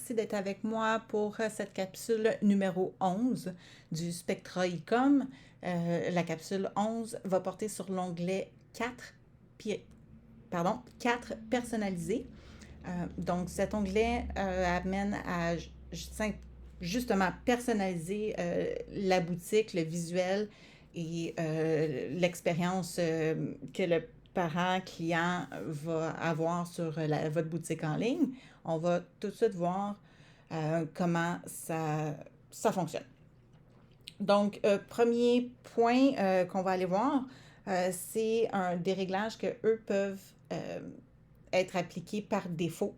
merci d'être avec moi pour cette capsule numéro 11 du Spectra e-com. La capsule 11 va porter sur l'onglet 4, 4 personnalisé. Donc, cet onglet amène à justement personnaliser la boutique, le visuel et l'expérience que le parent, client va avoir sur votre boutique en ligne. On va tout de suite voir comment ça fonctionne. Donc, premier point qu'on va aller voir, c'est un déréglage que eux peuvent être appliqués par défaut.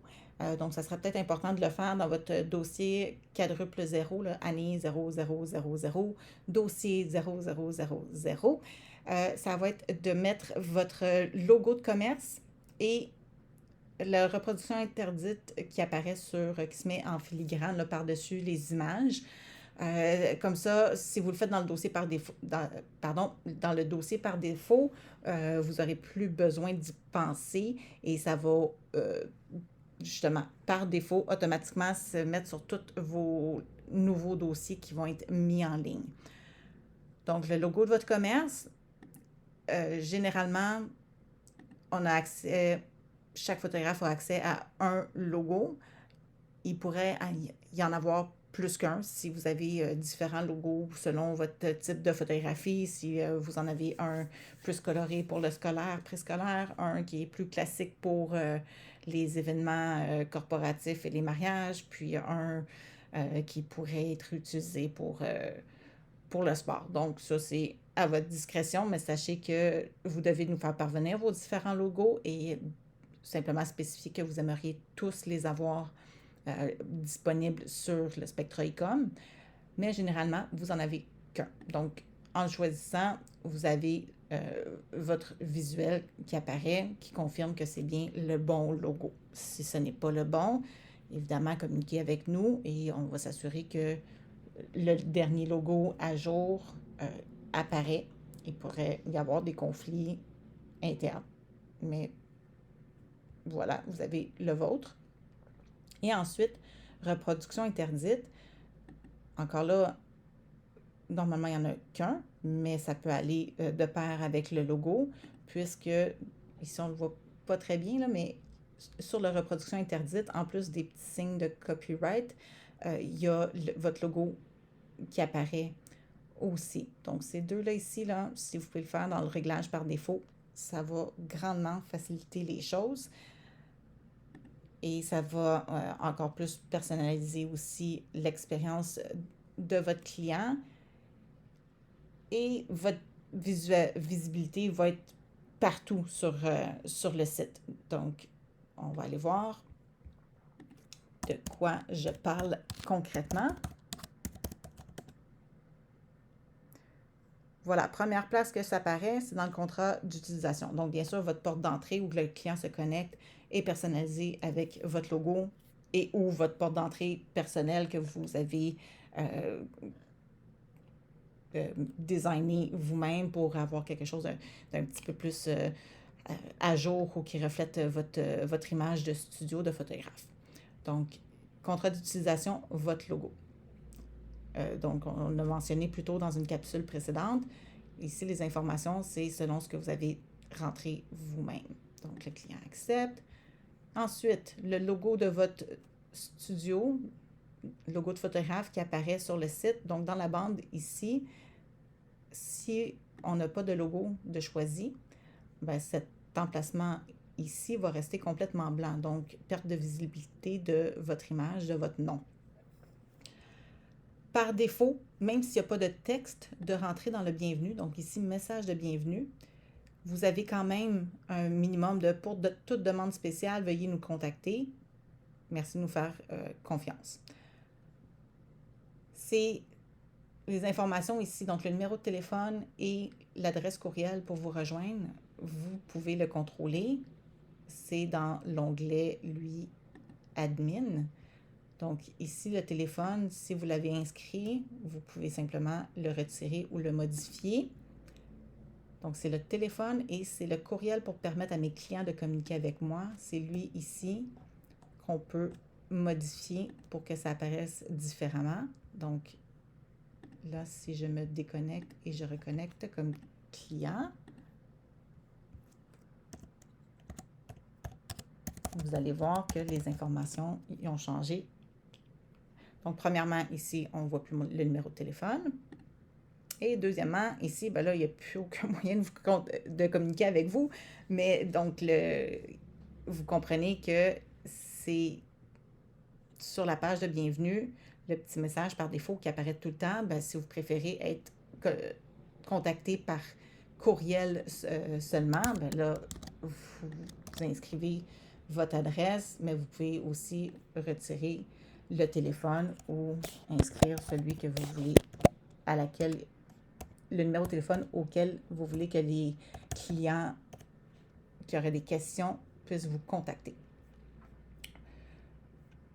Donc, ça serait peut-être important de le faire dans votre dossier quadruple 0, là, année 0000, dossier 0000. Ça va être de mettre votre logo de commerce et la reproduction interdite qui apparaît qui se met en filigrane là, par-dessus les images. Comme ça, si vous le faites dans le dossier par défaut, dans le dossier par défaut, vous n'aurez plus besoin d'y penser et ça va justement par défaut automatiquement se mettre sur tous vos nouveaux dossiers qui vont être mis en ligne. Donc, le logo de votre commerce, généralement, on a accès, chaque photographe a accès à un logo. Il pourrait y en avoir plus qu'un si vous avez différents logos selon votre type de photographie. Si vous en avez un plus coloré pour le scolaire, préscolaire, un qui est plus classique pour les événements corporatifs et les mariages, puis un qui pourrait être utilisé pour le sport. Donc, ça, c'est à votre discrétion, mais sachez que vous devez nous faire parvenir vos différents logos et simplement spécifier que vous aimeriez tous les avoir disponibles sur le Spectra e-com. Mais généralement, vous n'en avez qu'un. Donc, en le choisissant, vous avez votre visuel qui apparaît, qui confirme que c'est bien le bon logo. Si ce n'est pas le bon, évidemment, communiquez avec nous et on va s'assurer que le dernier logo à jour apparaît. Il pourrait y avoir des conflits internes. Mais voilà, vous avez le vôtre. Et ensuite, reproduction interdite. Encore là, normalement, il n'y en a qu'un, mais ça peut aller de pair avec le logo, puisque, ici, on ne le voit pas très bien, là, mais sur la reproduction interdite, en plus des petits signes de copyright, il y a votre logo qui apparaît aussi. Donc, ces deux-là ici, là, si vous pouvez le faire dans le réglage par défaut, ça va grandement faciliter les choses. Et ça va encore plus personnaliser aussi l'expérience de votre client. Et votre visibilité va être partout sur le site. Donc, on va aller voir de quoi je parle concrètement. Voilà, première place que ça apparaît, c'est dans le contrat d'utilisation. Donc, bien sûr, votre porte d'entrée où le client se connecte est personnalisée avec votre logo et ou votre porte d'entrée personnelle que vous avez designé vous-même pour avoir quelque chose d'un petit peu plus à jour ou qui reflète votre image de studio de photographe. Donc, contrat d'utilisation, votre logo. Donc, on l'a mentionné plus tôt dans une capsule précédente. Ici, les informations, c'est selon ce que vous avez rentré vous-même. Donc, le client accepte. Ensuite, le logo de votre studio, logo de photographe qui apparaît sur le site. Donc, dans la bande ici, si on n'a pas de logo de choisi, bien, cet emplacement ici va rester complètement blanc. Donc, perte de visibilité de votre image, de votre nom. Par défaut, même s'il n'y a pas de texte, de rentrer dans le bienvenu, donc ici, message de bienvenue, vous avez quand même un minimum pour toute demande spéciale, veuillez nous contacter. Merci de nous faire confiance. C'est les informations ici, donc le numéro de téléphone et l'adresse courriel pour vous rejoindre. Vous pouvez le contrôler. C'est dans l'onglet, lui, Admin. Donc, ici, le téléphone, si vous l'avez inscrit, vous pouvez simplement le retirer ou le modifier. Donc, c'est le téléphone et c'est le courriel pour permettre à mes clients de communiquer avec moi. C'est lui ici qu'on peut modifier pour que ça apparaisse différemment. Donc, là, si je me déconnecte et je reconnecte comme client, vous allez voir que les informations y ont changé. Donc, premièrement, ici, on ne voit plus le numéro de téléphone. Et deuxièmement, ici, ben là, il n'y a plus aucun moyen de communiquer avec vous. Mais donc, vous comprenez que c'est sur la page de bienvenue, le petit message par défaut qui apparaît tout le temps. Ben, si vous préférez être contacté par courriel seulement, ben là, vous inscrivez votre adresse, mais vous pouvez aussi retirer le téléphone ou inscrire celui que vous voulez, le numéro de téléphone auquel vous voulez que les clients qui auraient des questions puissent vous contacter.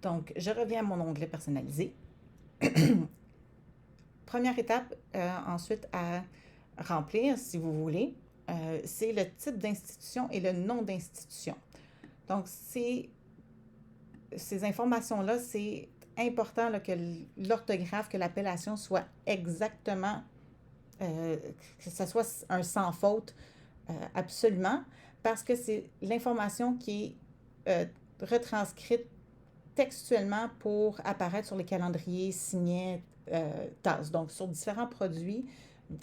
Donc, je reviens à mon onglet personnalisé. Première étape, ensuite à remplir, si vous voulez, c'est le type d'institution et le nom d'institution. Donc, ces informations-là, c'est important là, que l'orthographe, que l'appellation soit exactement, que ce soit un sans faute, absolument, parce que c'est l'information qui est retranscrite textuellement pour apparaître sur les calendriers signets TAS. Donc, sur différents produits,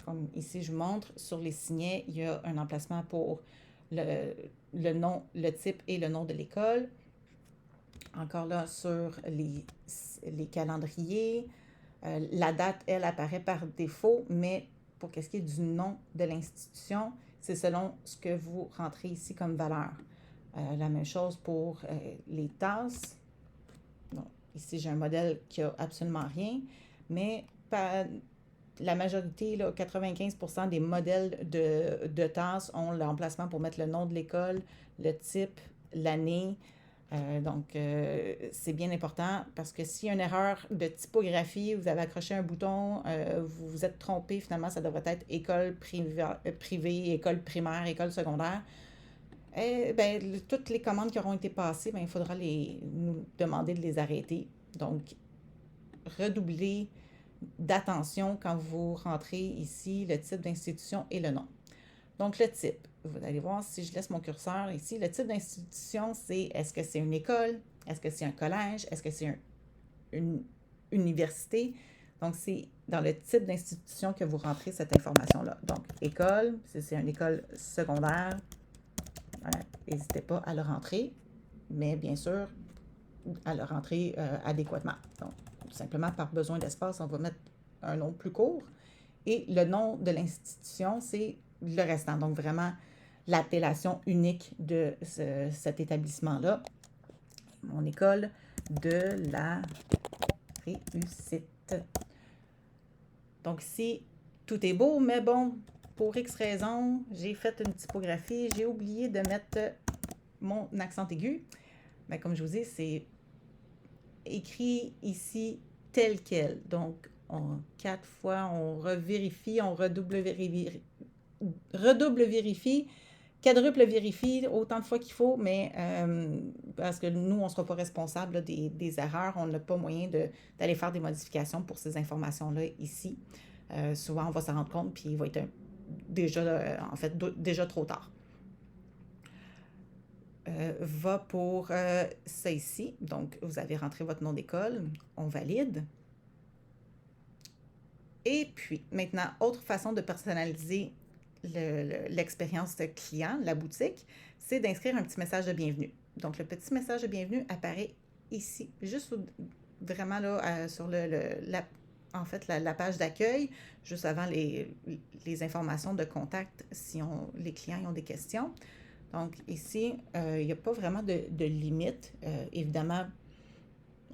comme ici je montre, sur les signets, il y a un emplacement pour le nom, le type et le nom de l'école. Encore là, sur les calendriers, la date, elle, apparaît par défaut, mais pour ce qui est du nom de l'institution, c'est selon ce que vous rentrez ici comme valeur. La même chose pour les tasses. Bon, ici, j'ai un modèle qui n'a absolument rien, mais la majorité, là, 95% des modèles de tasses ont l'emplacement pour mettre le nom de l'école, le type, l'année. Donc, c'est bien important parce que s'il y a une erreur de typographie, vous avez accroché un bouton, vous vous êtes trompé, finalement, ça devrait être école privée, école primaire, école secondaire. Toutes les commandes qui auront été passées, il faudra nous demander de les arrêter. Donc, redoublez d'attention quand vous rentrez ici le type d'institution et le nom. Donc, le type, vous allez voir si je laisse mon curseur ici, le type d'institution, c'est est-ce que c'est une école, est-ce que c'est un collège, est-ce que c'est une université. Donc, c'est dans le type d'institution que vous rentrez cette information-là. Donc, école, si c'est une école secondaire, n'hésitez pas à le rentrer, mais bien sûr, à le rentrer adéquatement. Donc, tout simplement, par besoin d'espace, on va mettre un nom plus court. Et le nom de l'institution, c'est le restant. Donc, vraiment, l'appellation unique de cet établissement-là. Mon école de la réussite. Donc, ici, tout est beau, mais bon, pour X raisons, j'ai fait une typographie. J'ai oublié de mettre mon accent aigu. Mais comme je vous dis, c'est écrit ici tel quel. Donc, 4 fois, on revérifie, on redouble vérifie, quadruple vérifie autant de fois qu'il faut, mais parce que nous, on ne sera pas responsable là, des erreurs. On n'a pas moyen d'aller faire des modifications pour ces informations-là ici. Souvent, on va s'en rendre compte, puis il va être déjà trop tard. Va pour ça ici. Donc, vous avez rentré votre nom d'école. On valide. Et puis, maintenant, autre façon de personnaliser l'expérience de client, la boutique, c'est d'inscrire un petit message de bienvenue. Donc, le petit message de bienvenue apparaît ici, juste vraiment là, sur la page d'accueil, juste avant les informations de contact si les clients ont des questions. Donc, ici, il n'y a pas vraiment de limite. Évidemment,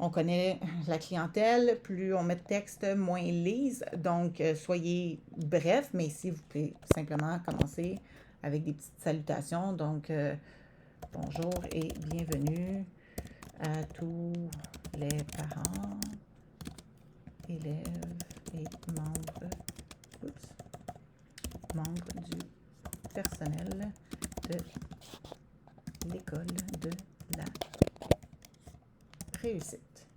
on connaît la clientèle, plus on met de texte, moins ils lisent. Donc, soyez bref, mais ici, vous pouvez simplement commencer avec des petites salutations. Donc, bonjour et bienvenue à tous les parents, élèves et membres du personnel de l'école de la réussite.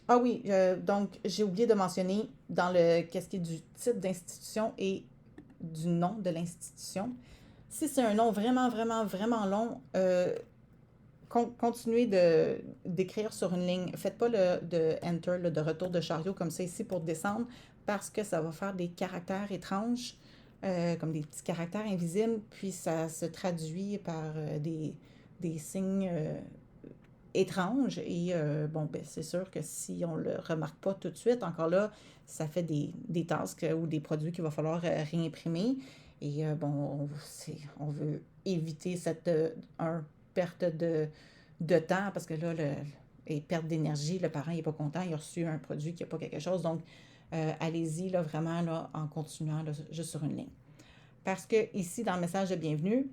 Ah oui, donc j'ai oublié de mentionner dans le qu'est-ce qui est du type d'institution et du nom de l'institution. Si c'est un nom vraiment, vraiment, vraiment long, continuez d'écrire sur une ligne. Faites pas de Enter, de retour de chariot comme ça ici pour descendre, parce que ça va faire des caractères étranges, comme des petits caractères invisibles, puis ça se traduit par des signes étranges. Et bon, ben, c'est sûr que si on le remarque pas tout de suite, encore là, ça fait des tasks ou des produits qu'il va falloir réimprimer. Et bon, on veut éviter cette perte de temps parce que là, et perte d'énergie, le parent n'est pas content, il a reçu un produit qui n'a pas quelque chose. Donc, allez-y là, vraiment là, en continuant là, juste sur une ligne. Parce que ici, dans le message de bienvenue,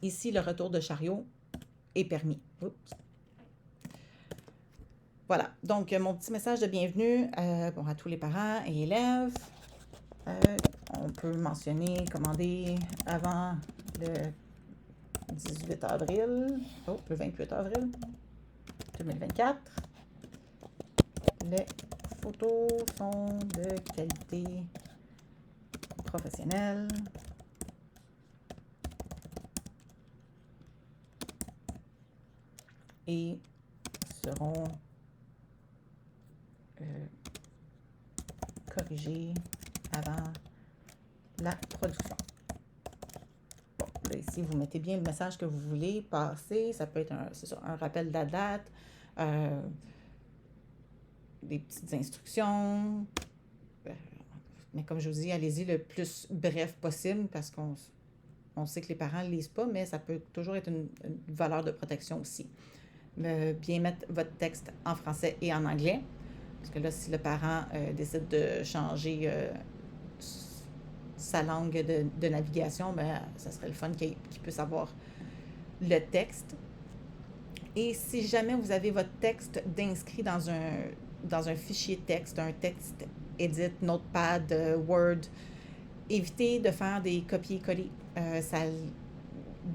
ici, le retour de chariot est permis. Oups. Voilà, donc mon petit message de bienvenue bon, à tous les parents et élèves. On peut mentionner, commander avant le 18 avril, le 28 avril 2024. Les photos sont de qualité professionnelle. Et seront corrigées avant la production. Bon, là, ici, vous mettez bien le message que vous voulez passer. Ça peut être un rappel de la date, des petites instructions. Mais comme je vous dis, allez-y le plus bref possible parce qu'on sait que les parents ne lisent pas, mais ça peut toujours être une valeur de protection aussi. Bien mettre votre texte en français et en anglais. Parce que là, si le parent décide de changer sa langue de navigation, ben, ça serait le fun qu'il puisse avoir le texte. Et si jamais vous avez votre texte d'inscrit dans un fichier texte, un texte edit, Notepad, Word, évitez de faire des copier-coller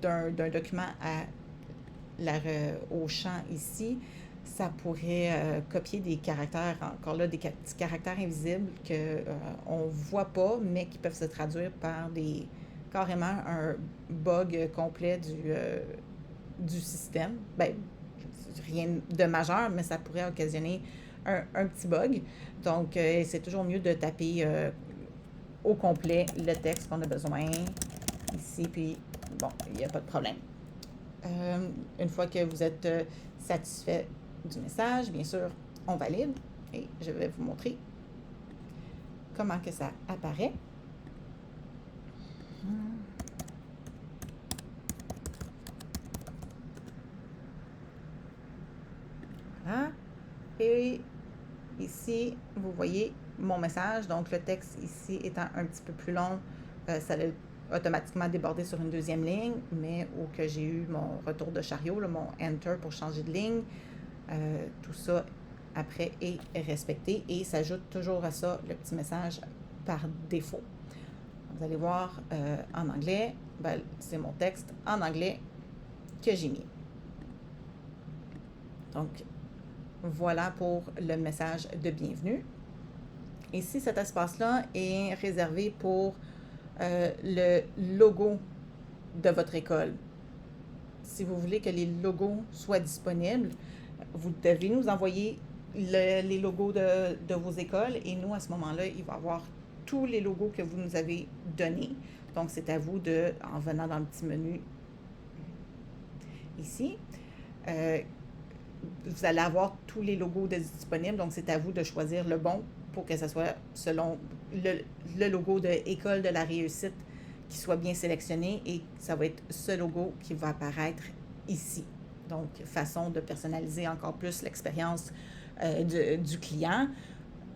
d'un document au champ ici. Ça pourrait copier des caractères, encore là, des petits caractères invisibles qu'on ne voit pas, mais qui peuvent se traduire par carrément un bug complet du système. Ben, rien de majeur, mais ça pourrait occasionner un petit bug. Donc, c'est toujours mieux de taper au complet le texte qu'on a besoin ici, puis bon, il n'y a pas de problème. Une fois que vous êtes satisfait du message, bien sûr, on valide et je vais vous montrer comment que ça apparaît. Voilà. Et ici, vous voyez mon message. Donc, le texte ici étant un petit peu plus long, ça l'a automatiquement débordé sur une deuxième ligne, mais où que j'ai eu mon retour de chariot, là, mon Enter pour changer de ligne, tout ça après est respecté et s'ajoute toujours à ça le petit message par défaut. Vous allez voir en anglais, ben, c'est mon texte en anglais que j'ai mis. Donc, voilà pour le message de bienvenue. Ici, cet espace-là est réservé pour le logo de votre école. Si vous voulez que les logos soient disponibles, vous devez nous envoyer les logos de vos écoles et nous, à ce moment-là, il va y avoir tous les logos que vous nous avez donnés. Donc, c'est à vous en venant dans le petit menu ici, vous allez avoir tous les logos disponibles. Donc, c'est à vous de choisir le bon pour que ce soit selon le logo de École de la réussite qui soit bien sélectionné et ça va être ce logo qui va apparaître ici. Donc, façon de personnaliser encore plus l'expérience du client.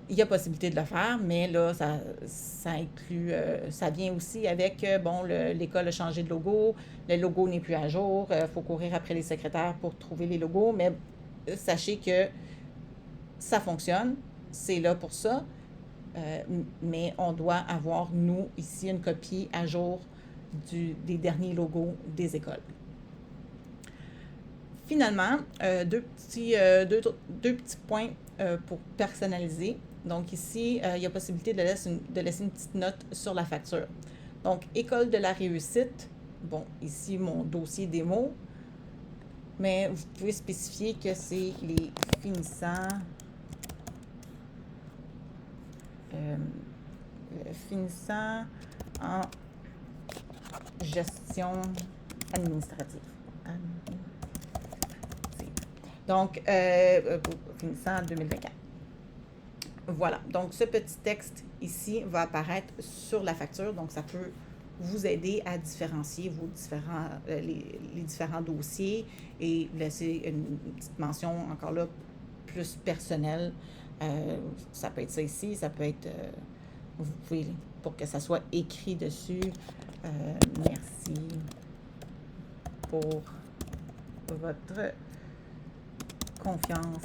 Il y a possibilité de le faire, mais là, ça inclut, ça vient aussi avec, bon, l'école a changé de logo, le logo n'est plus à jour, il faut courir après les secrétaires pour trouver les logos, mais sachez que ça fonctionne, c'est là pour ça, mais on doit avoir, nous, ici, une copie à jour des derniers logos des écoles. Finalement, deux petits points pour personnaliser. Donc ici, il y a possibilité de laisser une petite note sur la facture. Donc, École de la réussite. Bon, ici, mon dossier démo. Mais vous pouvez spécifier que c'est les finissants en gestion administrative. Donc, finissant en 2024. Voilà. Donc, ce petit texte ici va apparaître sur la facture. Donc, ça peut vous aider à différencier les différents dossiers et laisser une petite mention encore là plus personnelle. Ça peut être ça ici, ça peut être, vous pouvez, pour que ça soit écrit dessus, merci pour votre confiance.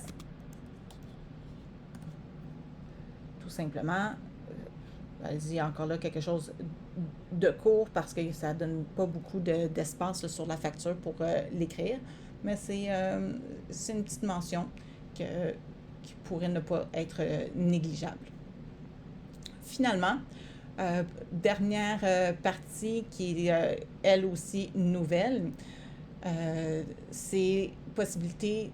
Tout simplement, allez-y, encore là, quelque chose de court parce que ça ne donne pas beaucoup d'espace sur la facture pour l'écrire, mais c'est une petite mention qui pourrait ne pas être négligeable. Finalement, dernière partie qui est elle aussi nouvelle, c'est possibilité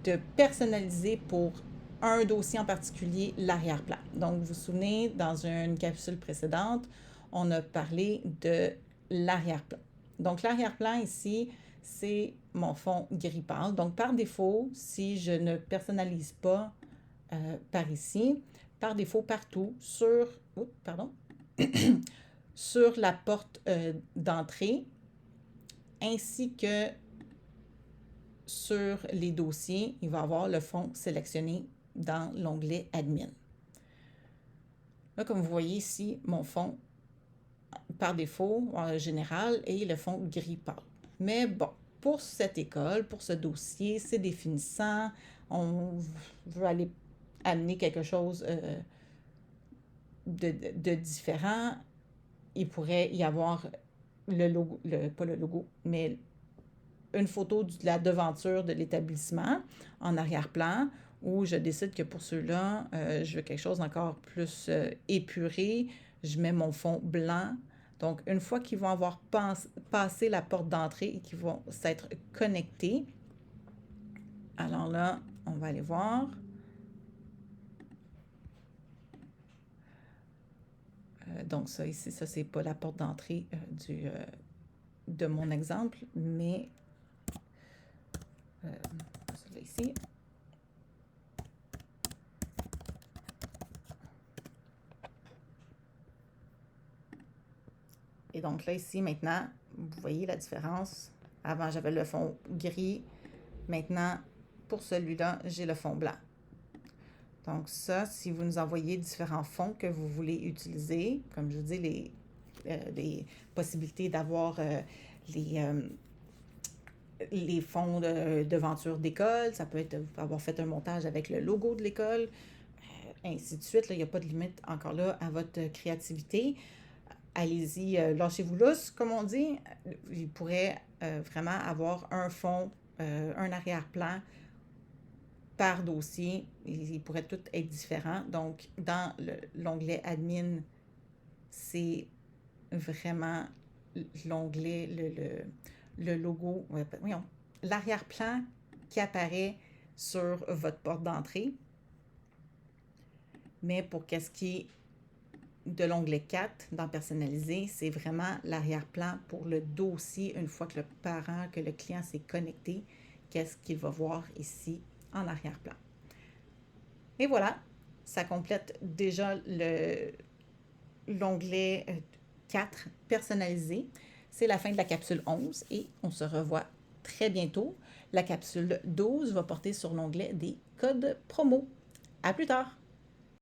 de personnaliser pour un dossier en particulier l'arrière-plan. Donc, vous vous souvenez, dans une capsule précédente, on a parlé de l'arrière-plan. Donc, l'arrière-plan ici, c'est mon fond gris pâle. Donc, par défaut, si je ne personnalise pas par ici, par défaut, partout, sur la porte d'entrée, ainsi que sur les dossiers, il va y avoir le fond sélectionné dans l'onglet Admin. Là, comme vous voyez ici, mon fond, par défaut, en général, est le fond gris pâle. Mais bon, pour cette école, pour ce dossier, c'est définissant. On veut aller amener quelque chose de différent. Il pourrait y avoir le logo, pas le logo, mais une photo de la devanture de l'établissement en arrière-plan, où je décide que pour ceux-là, je veux quelque chose d'encore plus épuré. Je mets mon fond blanc. Donc, une fois qu'ils vont avoir passé la porte d'entrée et qu'ils vont s'être connectés, alors là, on va aller voir. Donc, ça ici, ça, c'est pas la porte d'entrée de mon exemple, mais celui-là ici. Et donc là, ici, maintenant, vous voyez la différence. Avant, j'avais le fond gris. Maintenant, pour celui-là, j'ai le fond blanc. Donc ça, si vous nous envoyez différents fonds que vous voulez utiliser, comme je dis, les possibilités d'avoir les fonds de devanture d'école, ça peut être avoir fait un montage avec le logo de l'école, ainsi de suite. Là, il n'y a pas de limite encore là à votre créativité. Allez-y, lâchez-vous lousse, comme on dit. Il pourrait vraiment avoir un fond, un arrière-plan par dossier. Il pourrait tout être différent. Donc, dans l'onglet Admin, c'est vraiment l'onglet, le logo, l'arrière-plan qui apparaît sur votre porte d'entrée. Mais pour qu'est-ce qui est de l'onglet 4 dans Personnaliser, c'est vraiment l'arrière-plan pour le dossier une fois que le client s'est connecté, qu'est-ce qu'il va voir ici en arrière-plan. Et voilà, ça complète déjà l'onglet 4 Personnaliser. C'est la fin de la capsule 11 et on se revoit très bientôt. La capsule 12 va porter sur l'onglet des codes promo. À plus tard!